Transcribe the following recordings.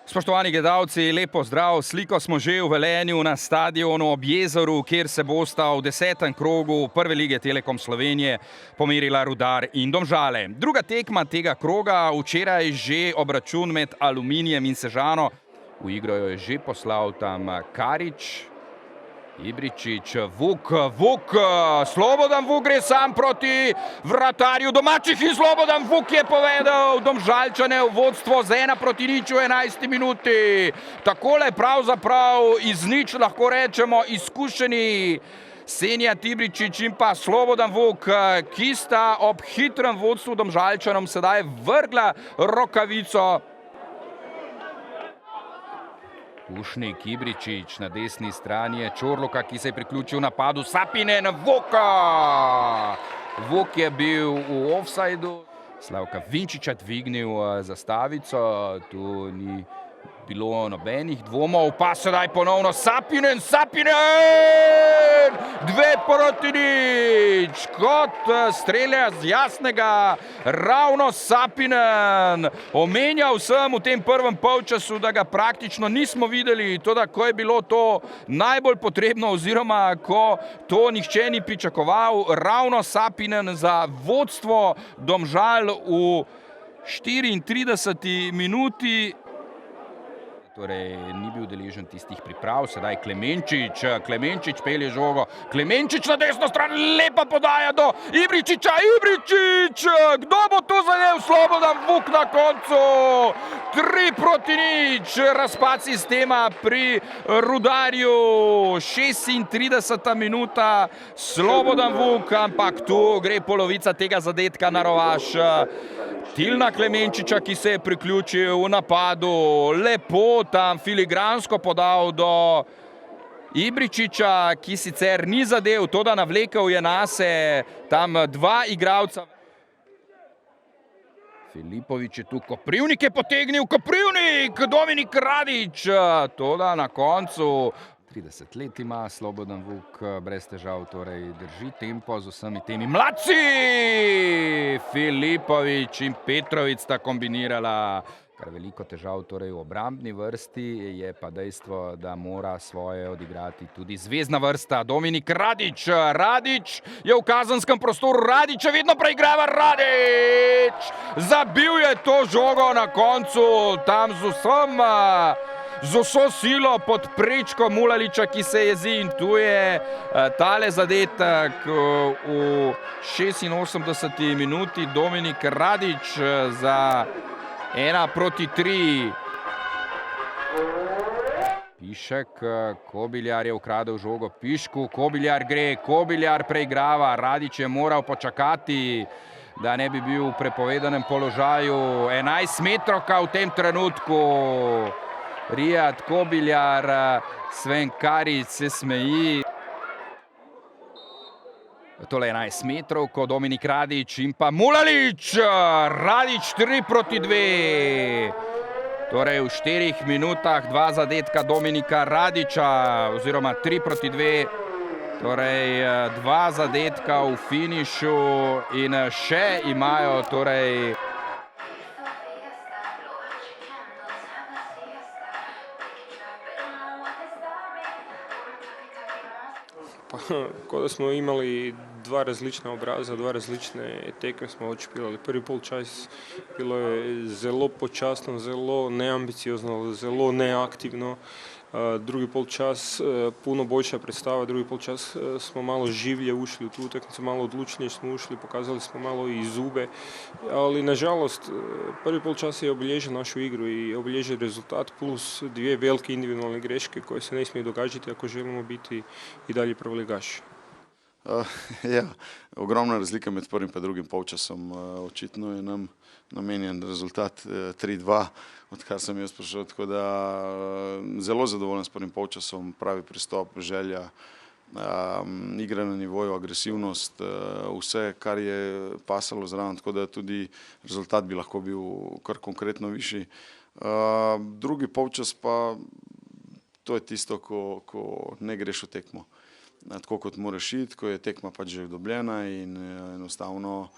Spoštovani gledalci, lepo zdrav. Sliko smo že v Velenju na stadionu ob jezeru, kjer se bosta v 10. krogu Prve lige Telekom Slovenije pomerila Rudar in Domžale. Druga tekma tega kroga, včeraj že obračun med Aluminijem in Sežano. V igro jo je že poslal tam Karič, Ibričič, Vuk, Slobodan Vuk gre sam proti vratarju domačih in Slobodan Vuk je povedal Domžalčane v vodstvo z 1-0 v 11. minuti. Takole pravzaprav iz nič lahko rečemo izkušeni Senijad Ibričič in pa Slobodan Vuk, ki sta ob hitrem vodstvu Domžalčanom sedaj vrgla rokavico. Pušnik, Ibričič, na desni strani je Čorluka, ki se je priključil napadu, Sapinen, Vuka! Vuk je bil v ofsajdu. Slavka Vinčiča dvignil zastavico, tu ni bilo nobenih dvomov, pa sedaj ponovno Sapinen! 2-0, kot strelja z jasnega, ravno Sapinen. Omenjal sem v tem prvem polčasu, da ga praktično nismo videli, toda ko je bilo to najbolj potrebno oziroma ko to nihče ni pričakoval, ravno Sapinen za vodstvo Domžal v 34. minuti. Torej, ni bil deležen tistih priprav, sedaj Klemenčič pelje žogo, Klemenčič na desno stran, lepa podaja do Ibričiča, kdo bo to zadel? Slobodan Vuk na koncu, 3-0, razpad sistema pri Rudarju, 36. minuta, Slobodan Vuk, ampak tu gre polovica tega zadetka na rovaš. Tilna Klemenčiča, ki se je priključil v napadu, lepo tam filigransko podal do Ibričiča, ki sicer ni zadev, toda navlekel je nase tam dva igralca. Filipovič je tu, Koprivnik je potegnil, Dominik Radič, toda na koncu 30 let ima Slobodan Vuk, brez težav torej drži tempo z vsemi temi mladci. Filipovič in Petrovič sta kombinirala kar veliko težav torej v obrambni vrsti, je pa dejstvo, da mora svoje odigrati tudi zvezdna vrsta. Dominik Radič je v kazenskem prostoru, Radiča vedno preigrava, Radič zabil je to žogo na koncu, tam z vso silo pod prečko Mulaliča, ki se jezi, in tu je tale zadetek v 86. minuti, Dominik Radič za 1-3. Pišek, Kobiljar je ukradel žogo Pišku, Kobiljar gre, Kobiljar preigrava, Radič je moral počakati, da ne bi bil v prepovedanem položaju. 11 metrovka v tem trenutku. Rijad, Kobiljar, Sven Karič se smeji. Tole 11 metrov, ko Dominik Radič in pa Mulalič. Radič 3-2. Torej v 4 minutah 2 zadetka Dominika Radiča oziroma 3-2. Torej 2 zadetka v finišu in še imajo torej Ko da smo imali dva različna obraza, dva različne tekme smo odšpilali. Prvi polčas bilo je zelo počasno, zelo neambiciozno, zelo neaktivno. Drugi polčas puno boljša predstava, drugi polčas smo malo življe ušli v tu utakmicu, malo odlučnije smo ušli, pokazali smo malo i zube, ali nažalost prvi polčas je obilježio našu igru i obilježio rezultat plus 2 velike individualne greške koje se ne smiju događati ako želimo biti i dalje prvoligaši. Ja, ogromna razlika med prvim pa drugim polčasom. Očitno je nam namenjen rezultat 3-2, odkar sem jaz prišel, tako da zelo zadovoljen s prvim polčasom, pravi pristop, želja, igra na nivoju, agresivnost, vse, kar je pasalo zraven, tako da tudi rezultat bi lahko bil kar konkretno višji. Drugi polčas pa, to je tisto, ko ne greš v tekmo. Tako kot moraš iti, ko je tekma pač že dobljena in enostavno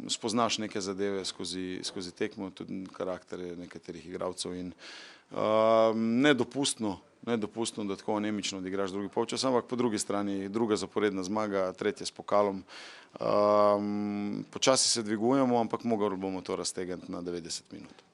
spoznaš neke zadeve skozi tekmo, tudi karakterje nekaterih igralcev in nedopustno, da tako anemično odigraš drugi polčas, ampak po drugi strani druga zaporedna zmaga, tretja s pokalom. Počasi se dvigujemo, ampak mogli bomo to raztegniti na 90 minut.